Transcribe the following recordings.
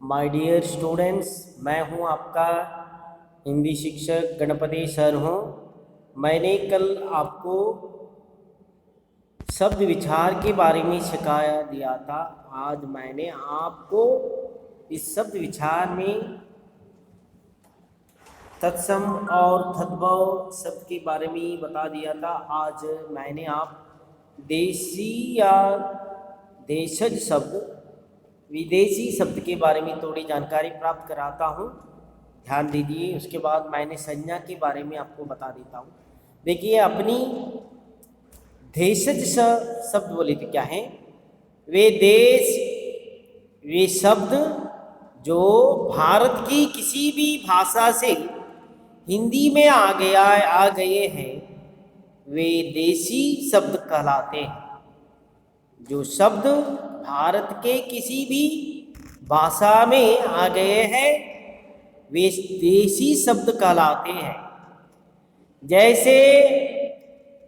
My dear students, मैं हूं आपका हिंदी शिक्षक गणपति सर हूं। मैंने कल आपको शब्द विचार के बारे में सिखाया दिया था। आज मैंने आपको इस शब्द विचार में तत्सम और तद्भव शब्द के बारे में बता दिया था। आज मैंने आप देशी या देशज शब्द, विदेशी शब्द के बारे में थोड़ी जानकारी प्राप्त कराता हूँ। ध्यान दीजिए। उसके बाद मैंने संज्ञा के बारे में आपको बता देता हूँ। देखिए, अपनी देशज शब्द बोले तो क्या है? वे देश, वे शब्द जो भारत की किसी भी भाषा से हिंदी में आ गए हैं, वे देशी शब्द कहलाते हैं। जो शब्द भारत के किसी भी भाषा में आ गए हैं, वे देशी शब्द कहलाते हैं। जैसे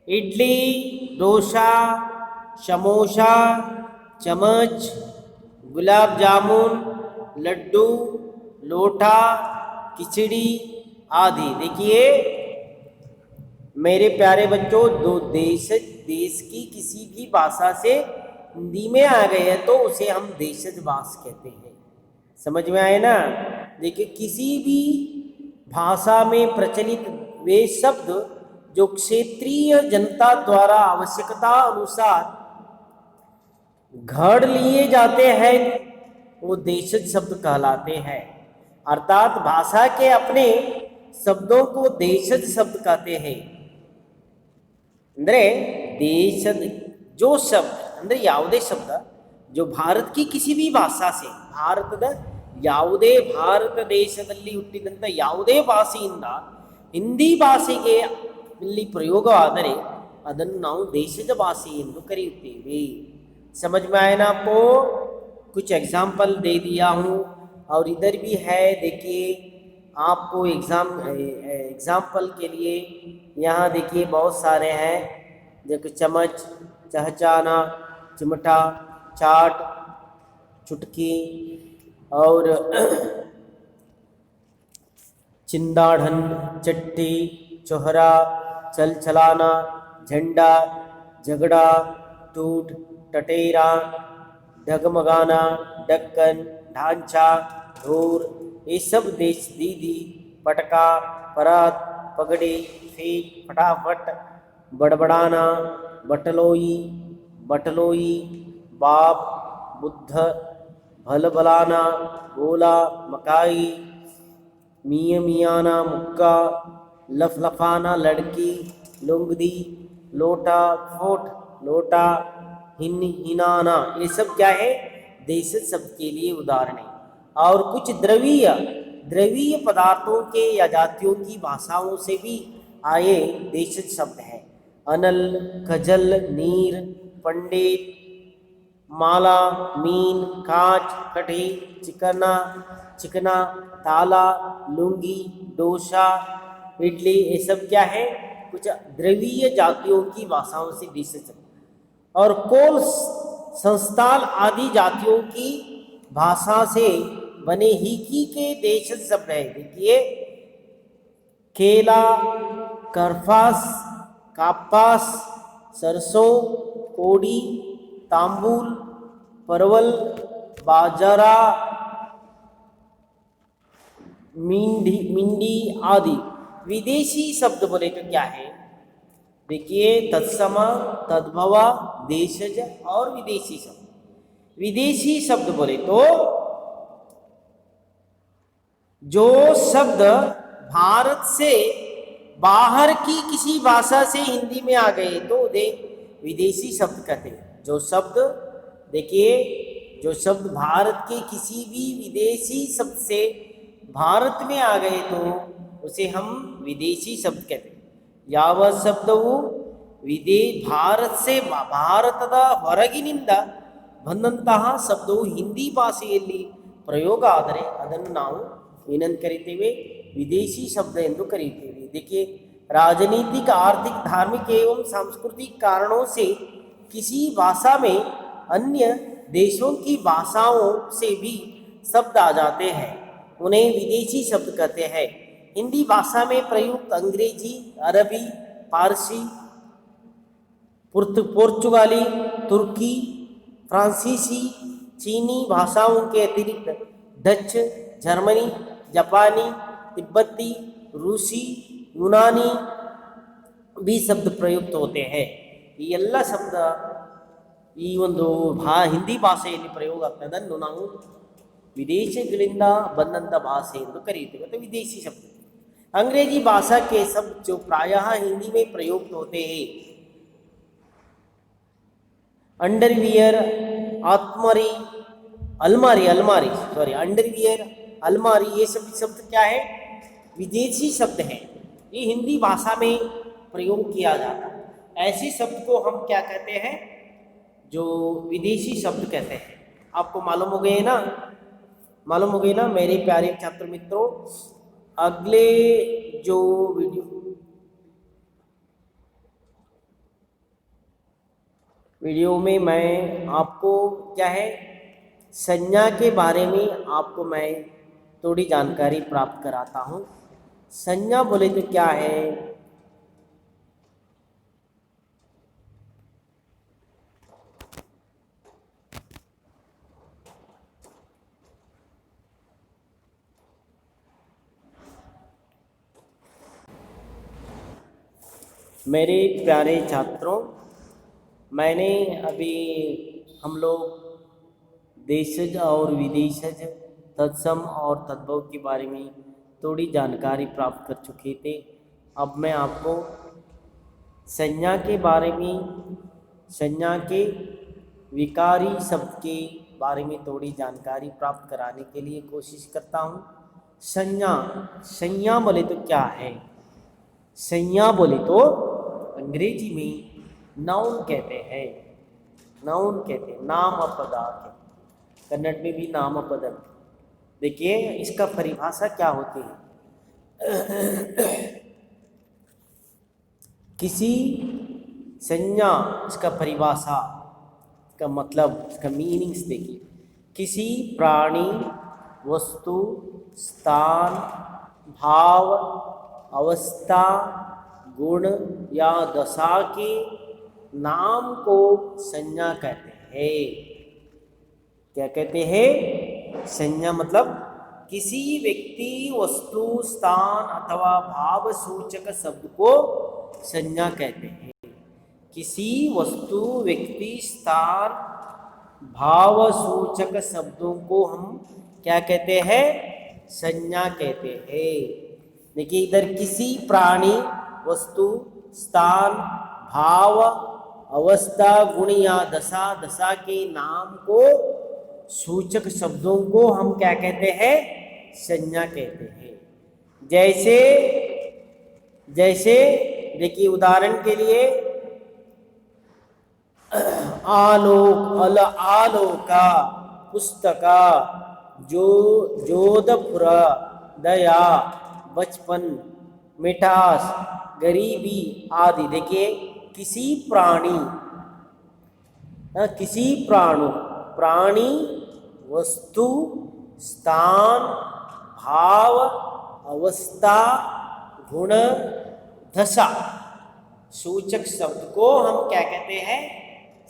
इडली, डोसा, समोसा, चम्मच, गुलाब जामुन, लड्डू, लोटा, खिचड़ी आदि। देखिए मेरे प्यारे बच्चों, दो देश की किसी भी भाषा से हिंदी में आ गए हैं तो उसे हम देशज भाषा कहते हैं। समझ में आए ना? देखिए, किसी भी भाषा में प्रचलित वे शब्द जो क्षेत्रीय जनता द्वारा आवश्यकता अनुसार घड़ लिए जाते हैं, वो देशज शब्द कहलाते हैं। अर्थात भाषा के अपने शब्दों को देशज शब्द कहते हैं। ಅಂದರೆ ದೇಶದ जो शब्द ಅಂದರೆ ಯಾವುದೇ ಶಬ್ದ जो भारत की किसी भी भाषा से, ಭಾರತದ ಯಾವುದೇ ಭಾರತ ದೇಶದಲ್ಲಿ ಹುಟ್ಟಿದಂಥ ಯಾವುದೇ ಭಾಷೆಯಿಂದ ಹಿಂದಿ ಭಾಷೆಗೆ ಇಲ್ಲಿ ಪ್ರಯೋಗವಾದರೆ ಅದನ್ನು ನಾವು ದೇಶದ ಭಾಷೆ ಎಂದು ಕರೆಯುತ್ತೇವೆ। समझ में आए ना आपको? कुछ एग्जाम्पल दे दिया हूँ और इधर भी है। देखिए, आपको एग्जाम्पल के लिए यहाँ देखिए बहुत सारे हैं। देखो, चम्मच, चहचाना, चिमटा, चाट, चुटकी और चिंदाढ़न, चट्टी, चोहरा, चल चलाना, झंडा, झगड़ा, टूट, टटेरा, डगमगाना, ढक्कन, ढांचा, धूर, ये सब देश दीदी, पटका, परात, पगड़ी, फेंक, फटाफट, बड़बड़ाना, बटलोई, बटलोई, बाप, बुद्ध, भलभलाना, गोला, मकाई, मियाना, मुक्का, लफलफाना, लड़की, लुंगदी, लोटा, फोट, लोटा, हिनाना, ये सब क्या है? देशज शब्द के लिए उदाहरण है। और कुछ द्रवीय पदार्थों के या जातियों की भाषाओं से भी आए देशज शब्द हैं। अनल, खजल, नीर, पंडित, माला, मीन, कांच, कटी, चिकना, ताला, लुंगी, डोसा, इडली, ये सब क्या है? कुछ द्रवीय जातियों की भाषाओं से देशज शब्द। और कोल, संस्थाल आदि जातियों की भाषा से बने ही के देशज शब्द है। देखिए, केला, करफास, कापास, सरसों, कोड़ी, तांबूल, परवल, बाजरा, मिंडी आदि। विदेशी शब्द बोले तो क्या है? देखिए, तत्सम, तद्भव, देशज और विदेशी शब्द। विदेशी शब्द बोले तो जो शब्द भारत से बाहर की किसी भाषा से हिंदी में आ गए तो उन्हें विदेशी शब्द कहते हैं। जो शब्द, देखिए, जो शब्द भारत के किसी भी विदेशी शब्द से भारत में आ गए तो उसे हम विदेशी शब्द कहते हैं। ಯಾವ ಶಬ್ದವು ಭಾರತ से ಭಾರತದ ಹೊರಗಿನಿಂದ ಬಂದಂತಹ ಶಬ್ದವು ಹಿಂದಿ ಭಾಷೆಯಲ್ಲಿ ಪ್ರಯೋಗ ಆದರೆ ಅದನ್ನು ನಾವು ಏನಂತ ಕರೀತೇವೆ? ವಿದೇಶಿ ಶಬ್ದ ಎಂದು ಕರೆಯುತ್ತೇವೆ। देखिए, राजनीतिक, आर्थिक, धार्मिक एवं सांस्कृतिक कारणों से किसी भाषा में अन्य देशों की भाषाओं से भी शब्द आ जाते हैं उन्हें विदेशी शब्द कहते हैं। हिंदी भाषा में प्रयुक्त अंग्रेजी, अरबी, फारसी, पुर्तगाली, तुर्की, फ्रांसीसी, चीनी भाषाओं के अतिरिक्त डच, जर्मनी, जापानी, तिब्बती, रूसी, यूनानी भी शब्द प्रयुक्त होते हैं। ಈ ಎಲ್ಲ ಶಬ್ದ ಈ ಒಂದು ಹಿಂದಿ ಭಾಷೆಯಲ್ಲಿ ಪ್ರಯೋಗ ಆಗ್ತದೆ, ಅದನ್ನು ನಾವು ವಿದೇಶಗಳಿಂದ ಬಂದಂಥ ಭಾಷೆ ಎಂದು ಕರೆಯುತ್ತೇವೆ ಅಥವಾ ವಿದೇಶಿ शब्द। अंग्रेजी भाषा के शब्द जो प्रायः हिंदी में प्रयुक्त होते हैं, अंडरवियर, आत्मरी, अंडरवियर, अलमारी, ये सब शब्द क्या है? विदेशी शब्द हैं। ये हिंदी भाषा में प्रयोग किया जाता है। ऐसे शब्द को हम क्या कहते हैं? जो विदेशी शब्द कहते हैं। आपको मालूम हो गए ना मेरे प्यारे छात्र मित्रों। अगले जो वीडियो में मैं आपको क्या है, संज्ञा के बारे में आपको मैं थोड़ी जानकारी प्राप्त कराता हूँ। संज्ञा बोले तो क्या है? मेरे प्यारे छात्रों, मैंने अभी हम लोग देशज और विदेशज, तत्सम और तद्भव के बारे में थोड़ी जानकारी प्राप्त कर चुके थे। अब मैं आपको संज्ञा के बारे में, संज्ञा के विकारी शब्द के बारे में थोड़ी जानकारी प्राप्त कराने के लिए कोशिश करता हूँ। संज्ञा बोले तो क्या है? संज्ञा बोले तो अंग्रेजी में नाउन कहते हैं। नामपद, कन्नड़ में भी नामपद। देखिए इसका परिभाषा क्या होती है? किसी संज्ञा, इसका परिभाषा, इसका मतलब, इसका मीनिंग्स देखिए। किसी प्राणी, वस्तु, स्थान, भाव, अवस्था, गुण या दशा के नाम को संज्ञा कहते हैं। क्या कहते हैं? संज्ञा मतलब किसी व्यक्ति, वस्तु, स्थान अथवा भाव सूचक शब्द को संज्ञा कहते हैं। किसी वस्तु, व्यक्ति, स्थान, भाव सूचक शब्दों को हम क्या कहते हैं? संज्ञा कहते हैं। देखिए इधर किसी प्राणी, वस्तु, स्थान, भाव, अवस्था, गुण या दशा के नाम को सूचक शब्दों को हम क्या कहते हैं? संज्ञा कहते हैं। जैसे देखिए उदाहरण के लिए आलोका, पुस्तका, जोधपुर, दया, बचपन, मिठास, गरीबी आदि। देखिए किसी प्राणी, वस्तु, स्थान, भाव, अवस्था, गुण, दशा सूचक शब्द को हम क्या कहते हैं?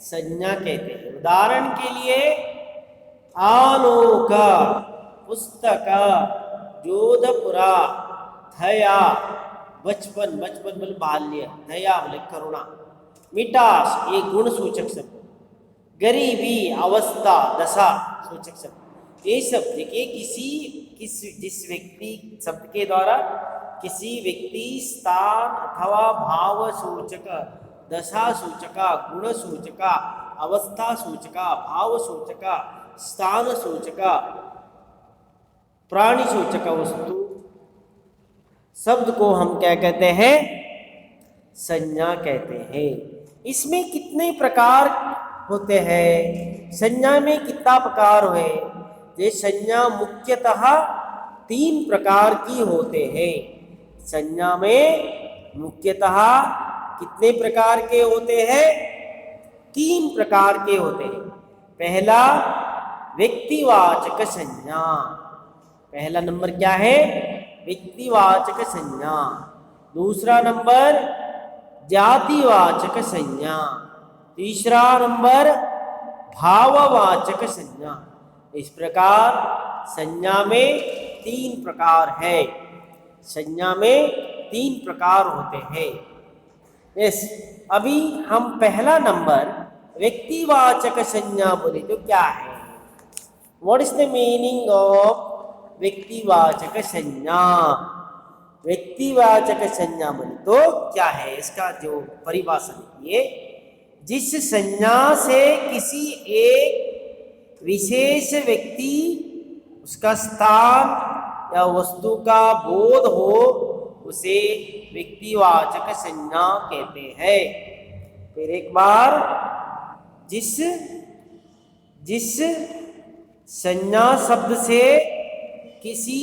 संज्ञा कहते हैं। उदाहरण के लिए आलोक, पुस्तक, जोधपुरा, दया, बचपन बोले बाल्य, दया बोले करुणा, मिठास ये गुण सूचक शब्द, गरीबी, अवस्था, दशा सूचक शब्द। ये शब्द देखिए जिस व्यक्ति शब्द के द्वारा किसी व्यक्ति, स्थान अथवा भाव सूचक, दशा सूचक, गुण सूचक, अवस्था सूचक, भाव सूचक, स्थान सूचक, प्राणी सूचक वस्तु शब्द को हम क्या कहते हैं? संज्ञा कहते हैं। इसमें कितने प्रकार होते हैं? संज्ञा में कितना प्रकार है? ये संज्ञा मुख्यतः 3 प्रकार की होते हैं। संज्ञा में मुख्यतः कितने प्रकार के होते हैं? 3 प्रकार के होते हैं। पहला व्यक्तिवाचक संज्ञा। पहला नंबर क्या है? व्यक्तिवाचक संज्ञा। दूसरा नंबर जातिवाचक संज्ञा। तीसरा नंबर भाववाचक संज्ञा। इस प्रकार संज्ञा में 3 प्रकार है। संज्ञा में 3 प्रकार होते हैं। यस, अभी हम पहला नंबर व्यक्तिवाचक संज्ञा बोले तो क्या है? What is the meaning of व्यक्तिवाचक संज्ञा? व्यक्तिवाचक संज्ञा बोले तो क्या है? इसका जो परिभाषा देखिए, जिस संज्ञा से किसी एक विशेष व्यक्ति, उसका स्थान या वस्तु का बोध हो, उसे व्यक्तिवाचक संज्ञा कहते हैं। फिर एक बार, जिस संज्ञा शब्द से किसी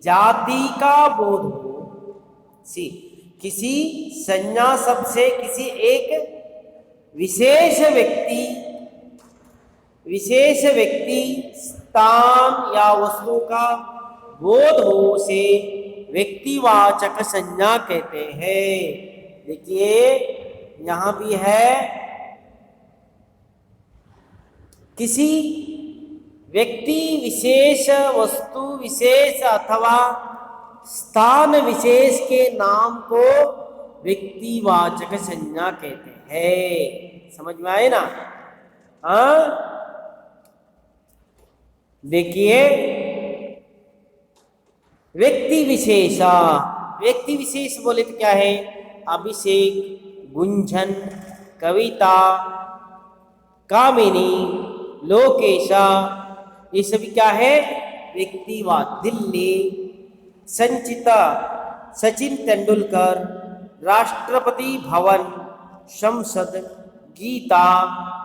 जाति का बोध हो, किसी संज्ञा शब्द से किसी एक विशेष व्यक्ति स्थान या वस्तु का बोध हो, उसे व्यक्तिवाचक संज्ञा कहते हैं। देखिए यहां भी है, किसी व्यक्ति विशेष, वस्तु विशेष अथवा स्थान विशेष के नाम को व्यक्तिवाचक संज्ञा कहते हैं। समझ में आए ना? हाँ, देखिए व्यक्ति विशेषा। व्यक्ति विशेष बोले तो क्या है? अभिषेक, गुंजन, कविता, कामिनी, लोकेशा, ये सभी क्या है? व्यक्तिवाद। दिल्ली, संचिता, सचिन तेंदुलकर, राष्ट्रपति भवन, संसद, गीता,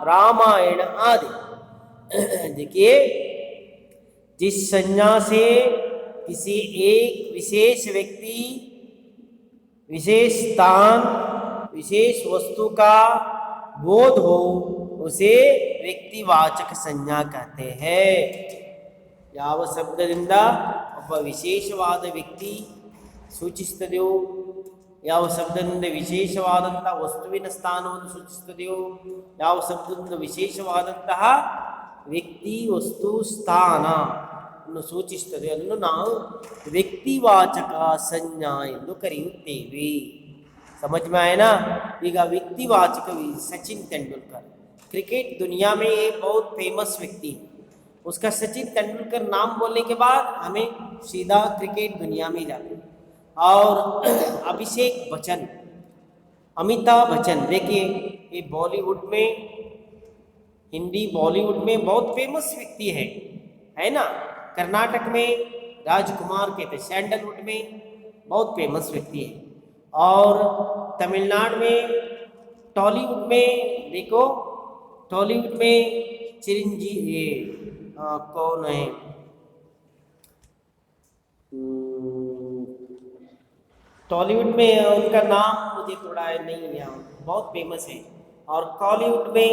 रामायण आदि। देखिए, जिस संज्ञा से किसी एक विशेष व्यक्ति, विशेष स्थान, विशेष वस्तु का बोध हो, उसे व्यक्तिवाचक संज्ञा कहते हैं। ಯಾವ ಶಬ್ದದಿಂದ ಒಬ್ಬ ವಿಶೇಷವಾದ ವ್ಯಕ್ತಿ ಸೂಚಿಸುತ್ತದೆಯೋ, ಯಾವ ಶಬ್ದದಿಂದ ವಿಶೇಷವಾದಂಥ ವಸ್ತುವಿನ ಸ್ಥಾನವನ್ನು ಸೂಚಿಸುತ್ತದೆಯೋ, ಯಾವ ಶಬ್ದದಿಂದ ವಿಶೇಷವಾದಂತಹ ವ್ಯಕ್ತಿ, ವಸ್ತು, ಸ್ಥಾನ ಅನ್ನು ಸೂಚಿಸುತ್ತದೆ, ಅದನ್ನು ನಾವು ವ್ಯಕ್ತಿವಾಚಕ ಸಂಜ್ಞಾ ಎಂದು ಕರೆಯುತ್ತೇವೆ। समझ में आए ना? ಈಗ व्यक्तिवाचक सचिन तेंदुलकर, क्रिकेट दुनिया में ये बहुत फेमस व्यक्ति है। उसका सचिन तेंदुलकर नाम बोलने के बाद हमें सीधा क्रिकेट दुनिया में जाते हैं। और अभिषेक बच्चन, अमिताभ बच्चन, देखिए ये बॉलीवुड में, हिंदी बॉलीवुड में बहुत फेमस व्यक्ति है ना? कर्नाटक में राजकुमार कहते हैं, सैंडलवुड में बहुत फेमस व्यक्ति है। और तमिलनाडु में, टॉलीवुड में देखो, टॉलीवुड में चिरंजीवी, कौन है, टॉलीवुड में उनका नाम मुझे थोड़ा नहीं है, बहुत फेमस है। और कॉलीवुड में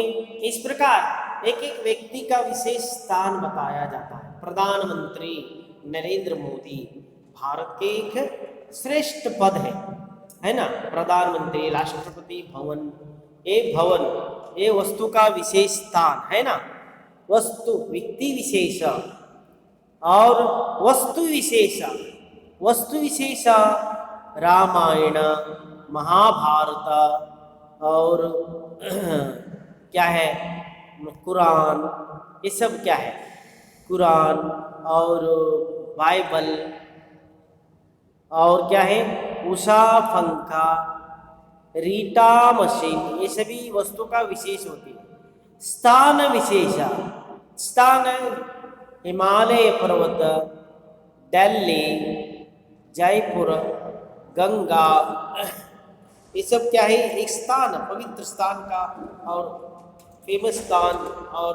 इस प्रकार एक एक व्यक्ति का विशेष स्थान बताया जाता है। प्रधानमंत्री नरेंद्र मोदी भारत के एक श्रेष्ठ पद है ना? प्रधानमंत्री, राष्ट्रपति भवन, ये वस्तु का विशेष स्थान है ना? वस्तु, व्यक्ति विशेष और वस्तु विशेष रामायण, महाभारत और क्या है, कुरान, ये सब क्या है? कुरान और बाइबल, और क्या है, उषा पंखा, रीटा मशीन, ये सभी वस्तु का विशेष होती है। स्थान विशेष, स्थान हिमालय पर्वत, दिल्ली, जयपुर, गंगा, ये सब क्या है? एक स्थान, पवित्र स्थान का और फेमस स्थान। और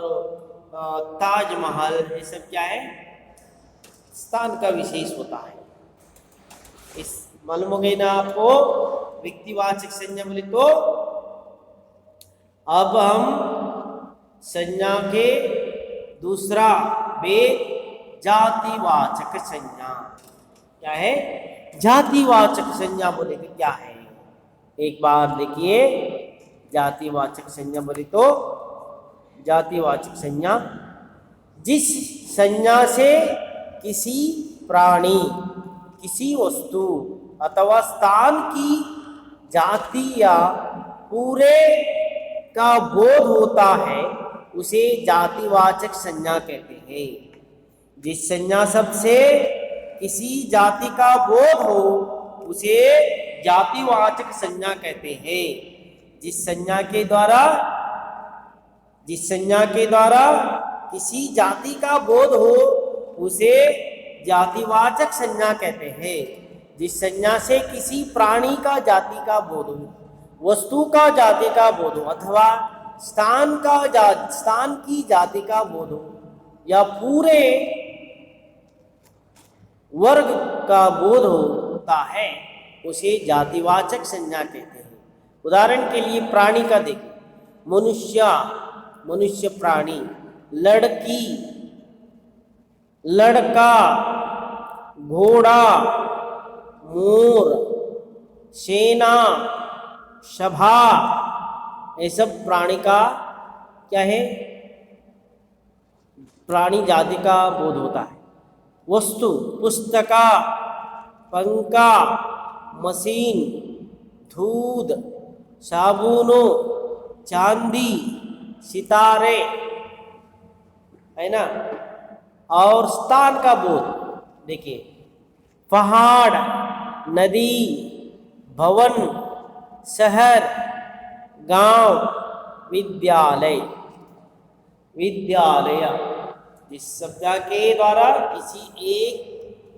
ताजमहल, ये सब क्या है? स्थान का विशेष होता है। इस मालूम हो गई ना आपको व्यक्तिवाचक संज्ञा बोले तो? अब हम संज्ञा के दूसरा वेद जातिवाचक संज्ञा। क्या है? जातिवाचक संज्ञा बोले तो क्या है? एक बार देखिए, जातिवाचक संज्ञा बोले तो जातिवाचक संज्ञा जिस संज्ञा से किसी प्राणी, किसी वस्तु अथवा स्थान की जाति या पूरे का बोध होता है उसे जातिवाचक संज्ञा कहते हैं। जिस संज्ञा शब्द से किसी जाति का बोध हो उसे जातिवाचक संज्ञा कहते हैं। जिस संज्ञा के द्वारा किसी जाति का बोध हो उसे जातिवाचक संज्ञा कहते हैं। जिस संज्ञा से किसी प्राणी का जाति का बोध हो, वस्तु का जाति का बोध हो अथवा स्थान की जाति का बोध हो या पूरे वर्ग का बोध होता है उसे जातिवाचक संज्ञा कहते हैं। उदाहरण के लिए प्राणी का देखिए, मनुष्य प्राणी, लड़की, लड़का, घोड़ा, मोर, सेना, सभा, ये सब प्राणी का क्या है? प्राणी जाति का बोध होता है। वस्तु, पुस्तका, पंखा, मशीन, दूध, साबुनों, चांदी, सितारे, है ना। और स्थान का बोध देखिए, पहाड़, नदी, भवन, शहर, गांव, विद्यालय। जिस शब्द के द्वारा किसी एक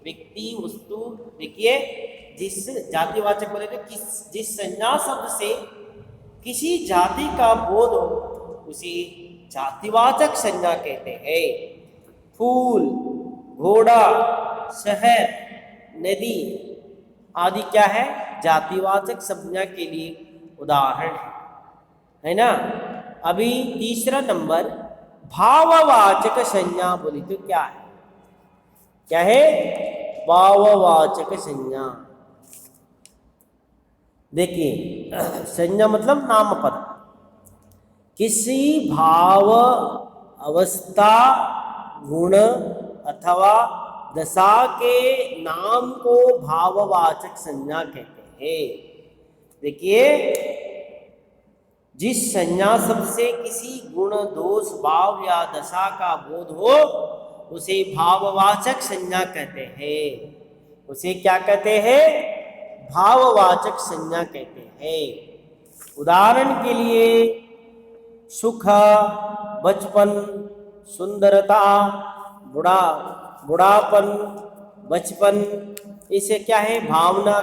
व्यक्ति, वस्तु, देखिए जिस जातिवाचक बोले तो जिस संज्ञा शब्द से किसी जाति का बोध हो उसे जातिवाचक संज्ञा कहते हैं। फूल, घोड़ा, शहर, नदी आदि क्या है? जातिवाचक संज्ञा के लिए उदाहरण है ना। अभी तीसरा नंबर भाववाचक संज्ञा बोली तो क्या है? क्या है? भाववाचक संज्ञा। देखिए, संज्ञा मतलब नामपद, किसी भाव, अवस्था, गुण अथवा दशा के नाम को भाववाचक संज्ञा कहते हैं। देखिए, जिस संज्ञा शब्द से किसी गुण, दोष, भाव या दशा का बोध हो उसे भाववाचक संज्ञा कहते हैं। उसे क्या कहते हैं? भाववाचक संज्ञा कहते हैं। उदाहरण के लिए सुख, बचपन, सुंदरता, बुढ़ापन, बचपन, इसे क्या है? भावना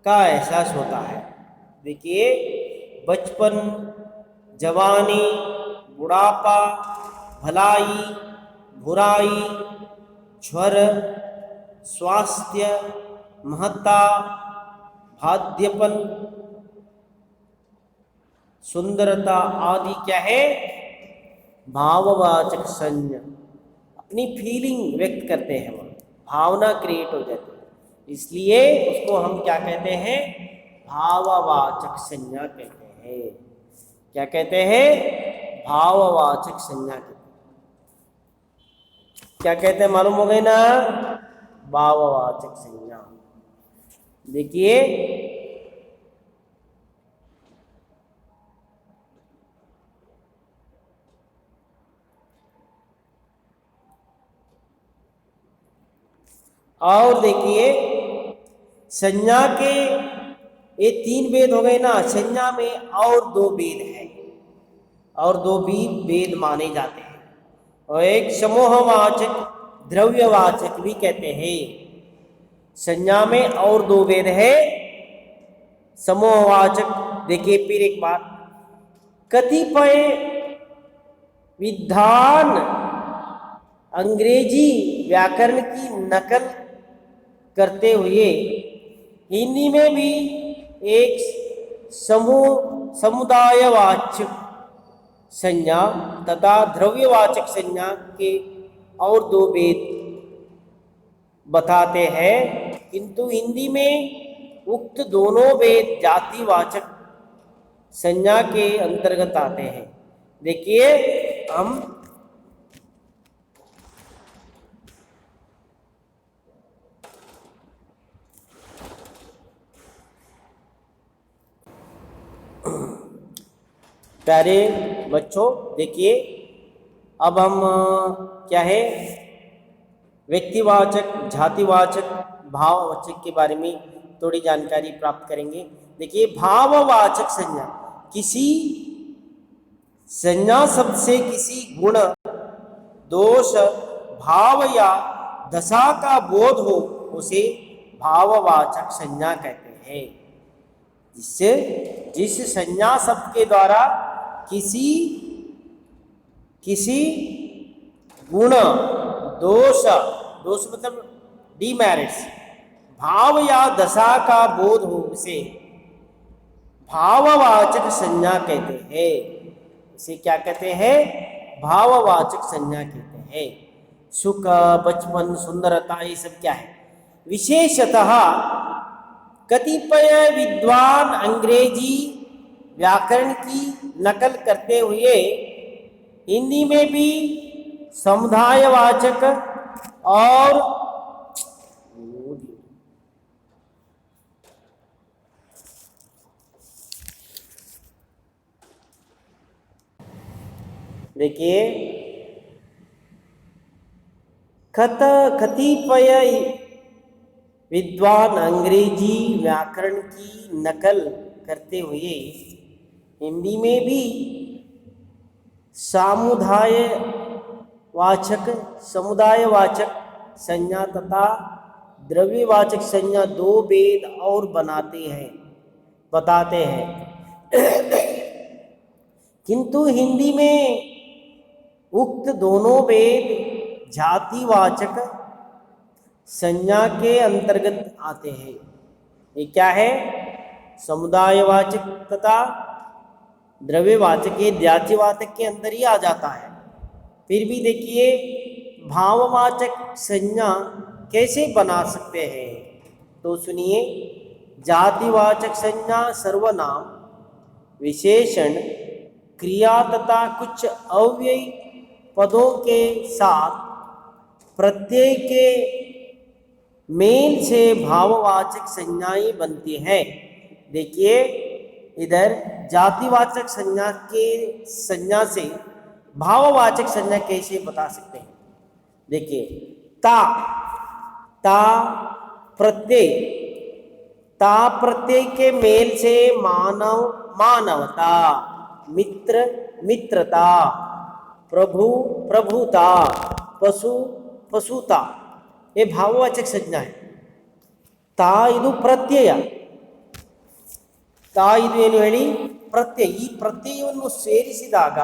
का एहसास होता है। देखिए, बचपन, जवानी, बुढ़ापा, भलाई, बुराई, ज्वर, स्वास्थ्य, महत्ता, भाद्यपन, सुंदरता आदि क्या है? भाववाचक संज्ञा। अपनी फीलिंग व्यक्त करते हैं, वह भावना क्रिएट हो जाती है, इसलिए उसको हम क्या कहते हैं? भाववाचक संज्ञा कहते हैं। क्या कहते हैं? भाववाचक संज्ञा कहते हैं। क्या कहते हैं मालूम हो गई ना? भाववाचक संज्ञा। देखिए, और देखिए, संज्ञा के ये 3 वेद हो गए ना। संज्ञा में और 2 वेद है, और 2 भी वेद माने जाते हैं। और एक समूहवाचक, द्रव्यवाचक भी कहते हैं। संज्ञा में और 2 वेद है, समूहवाचक। देखिए फिर एक बार, कतिपय विद्वान अंग्रेजी व्याकरण की नकल करते हुए हिंदी में भी एक समुदायवाचक संज्ञा तथा द्रव्यवाचक संज्ञा के और दो भेद बताते हैं, किंतु हिंदी में उक्त दोनों भेद जातिवाचक संज्ञा के अंतर्गत आते हैं। देखिए हम प्यारे बच्चों देखिए, अब हम क्या है व्यक्तिवाचक, जातिवाचक, भाववाचक के बारे में थोड़ी जानकारी प्राप्त करेंगे। देखिए भाववाचक संज्ञा किसी संज्ञा शब्द से किसी गुण, दोष, भाव या दशा का बोध हो उसे भाववाचक संज्ञा कहते हैं। जिससे जिस संज्ञा शब्द के द्वारा किसी गुण, दोष, दोष मतलब डिमेरिट्स, भाव या दशा का बोध हो उसे भाववाचक संज्ञा कहते हैं। इसे क्या कहते हैं? भाववाचक संज्ञा कहते हैं। सुख, बचपन, सुंदरता, ये सब क्या है? विशेषतः कतिपय विद्वान अंग्रेजी व्याकरण की नकल करते हुए हिंदी में भी समुदायवाचक और देखिए कतिपय विद्वान अंग्रेजी व्याकरण की नकल करते हुए हिंदी में भी समुदायवाचक संज्ञा तथा द्रव्यवाचक संज्ञा दो भेद और बताते हैं। किंतु हिंदी में उक्त दोनों भेद जातिवाचक संज्ञा के अंतर्गत आते हैं। ये क्या है? समुदायवाचक तथा द्रव्यवाचक, ये जातिवाचक के अंदर ही आ जाता है। फिर भी देखिए भाववाचक संज्ञा कैसे बना सकते हैं, तो सुनिए। जातिवाचक संज्ञा सर्वनाम, विशेषण, क्रिया तथा कुछ अव्ययी पदों के साथ प्रत्यय के मेल से भाववाचक संज्ञाएं बनती हैं। देखिए इधर जातिवाचक संज्ञा से भाववाचक संज्ञा कैसे बता सकते हैं? देखिए ता प्रत्यय के मेल से मानवता, मित्रता, प्रभुता, पशुता, ये भाववाचक संज्ञा है। ತಾ ಇದು ಪ್ರತ್ಯಯ, ತಾ ಇದು ಏನು ಹೇಳಿ? ಪ್ರತ್ಯಯ. ಈ ಪ್ರತ್ಯಯವನ್ನು ಸೇರಿಸಿದಾಗ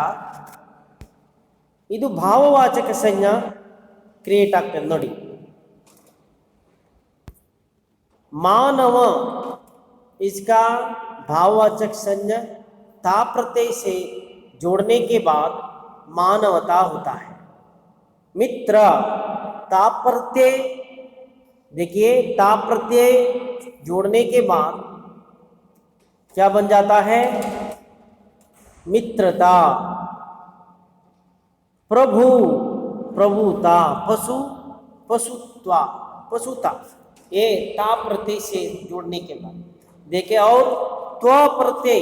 ಇದು ಭಾವವಾಚಕ ಸಂಜ್ಞಾ ಕ್ರಿಯೇಟ್ ಆಗ್ತದೆ ನೋಡಿ. मानव इसका भाववाचक संज्ञा ता प्रत्यय से जोड़ने के बाद मानवता होता है. मित्र ता प्रत्यय, देखिए ता प्रत्यय जोड़ने के बाद क्या बन जाता है? मित्रता. प्रभुता, पशुता, ये ता प्रत्यय से जोड़ने के बाद देखिए. और त्व प्रत्यय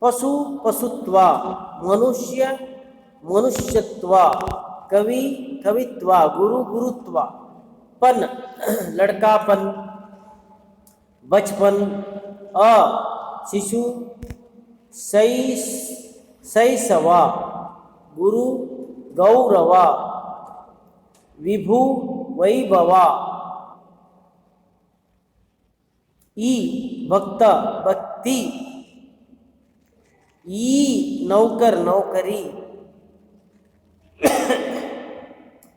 पशुत्व, मनुष्यत्व, कवित्व, गुरुत्व, पन लड़कापन, बचपन, शिशु, शैशव, गुरु गौरव, विभु वैभव, भक्ति, नौकर नौकरी,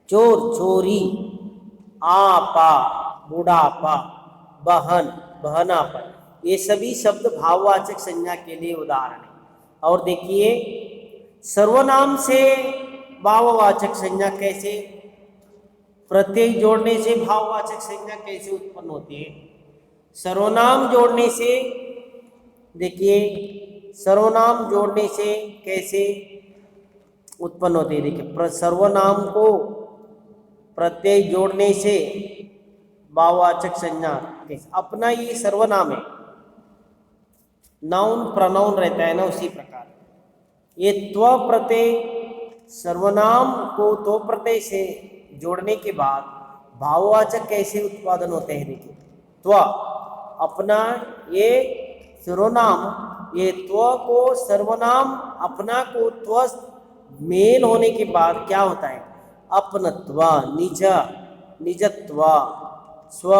चोर चोरी, आपा बुढ़ापा, बहनापन, ये सभी शब्द भाववाचक संज्ञा के लिए उदाहरण है. और देखिए सर्वनाम से भाववाचक संज्ञा कैसे, प्रत्यय जोड़ने से भाववाचक संज्ञा कैसे उत्पन्न होती है? सर्वनाम जोड़ने से, देखिए सर्वनाम जोड़ने से कैसे उत्पन्न होती है। देखिए सर्वनाम को प्रत्यय जोड़ने से भाववाचक संज्ञा कैसे, अपना ये सर्वनाम है, नाउन प्रोनाउन रहता है ना, उसी प्रकार ये त्व प्रत्यय सर्वनाम को तो प्रत्यय से जोड़ने के बाद भाववाचक कैसे उत्पादन होते हैं। देखिए त्व अपना, ये सर्वनाम, ये त्व को सर्वनाम अपना को त्व मेल होने के बाद क्या होता है, अपनत्व, निज, निजत्व, स्व,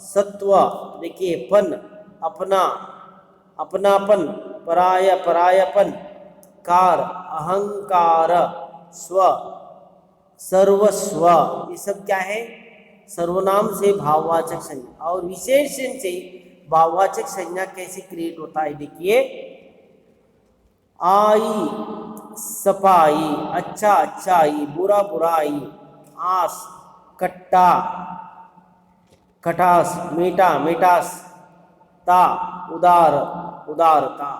सत्व, देखिए पन, अपना, अपनापन, पराय, परायपन, कार, अहंकार, स्व, सर्वस्व, ये सब क्या है, सर्वनाम से भाववाचक संज्ञा। और विशेषण से भाववाचक संज्ञा कैसे क्रिएट होता है। देखिए आई, सफाई, अच्छा अच्छाई, बुरा बुराई, आस, कट्टा, खटास, मीठा मिठास, ता, उदार, उदारता,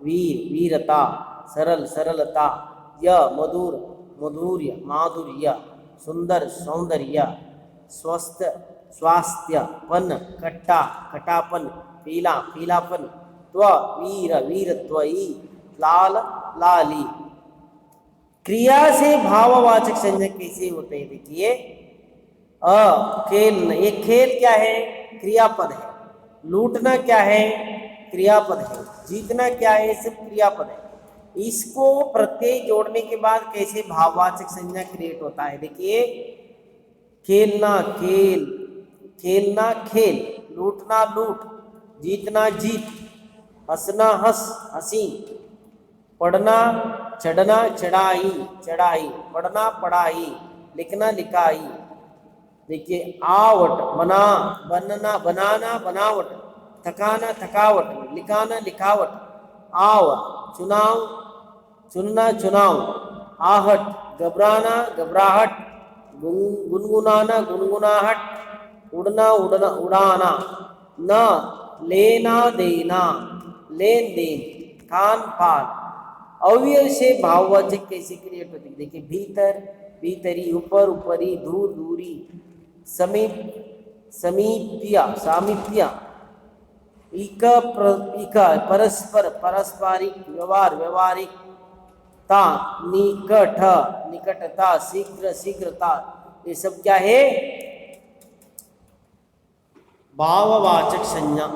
वीर, वीरता, सरल, सरलता, य, मधुर, मधुर्य, माधुर्य, सुंदर, सौंदर्य, स्वस्थ, स्वास्थ्य, पन, कट्टा, कटापन, पीला, पीलापन, त्व, वीर, वीरत्वई, लाल, लाली। क्रिया से भाववाचक संज्ञा कैसे होते हैं। देखिए खेल, ये खेल क्या है, क्रियापद है। लूटना क्या है, क्रियापद है। जीतना क्या है, ये सब क्रियापद है। इसको प्रत्यय जोड़ने के बाद कैसे भाववाचक संज्ञा क्रिएट होता है। देखिए खेलना खेल, खेलना खेल, लूटना लूट, जीतना जीत, हंसना हंस, हंसी, पढ़ना चढ़ना, चढ़ाई, चढ़ाई, पढ़ना पढ़ाई, लिखना लिखाई। देखिए आवट, बना, बनना, बनाना, बनावट, थकाना, थकावट, लिखाना, लिखावट, आव, चुनाव, चुनना, चुनाव, आहट, घबराना, घबराहट, गुनगुनाना, गुनगुनाहट, उड़ना, उड़ना, उड़ाना, न, लेना देना, लेन देन, खान पान। अव्यय से भाववाचक कैसे क्रिएट होती है। देखिए भीतर, भीतरी, ऊपर, ऊपरी, दूर, दूरी, समीप, समीप्या, सामीप्या, इक, इक, परस्पर, पारस्परिक, व्यवहार, व्यवहारिक, ता, निकट, निकटता, शीघ्र, शीघ्रता, ये सब क्या है, भाववाचक संज्ञा।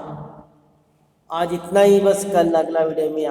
आज इतना ही बस, कल अगला वीडियो में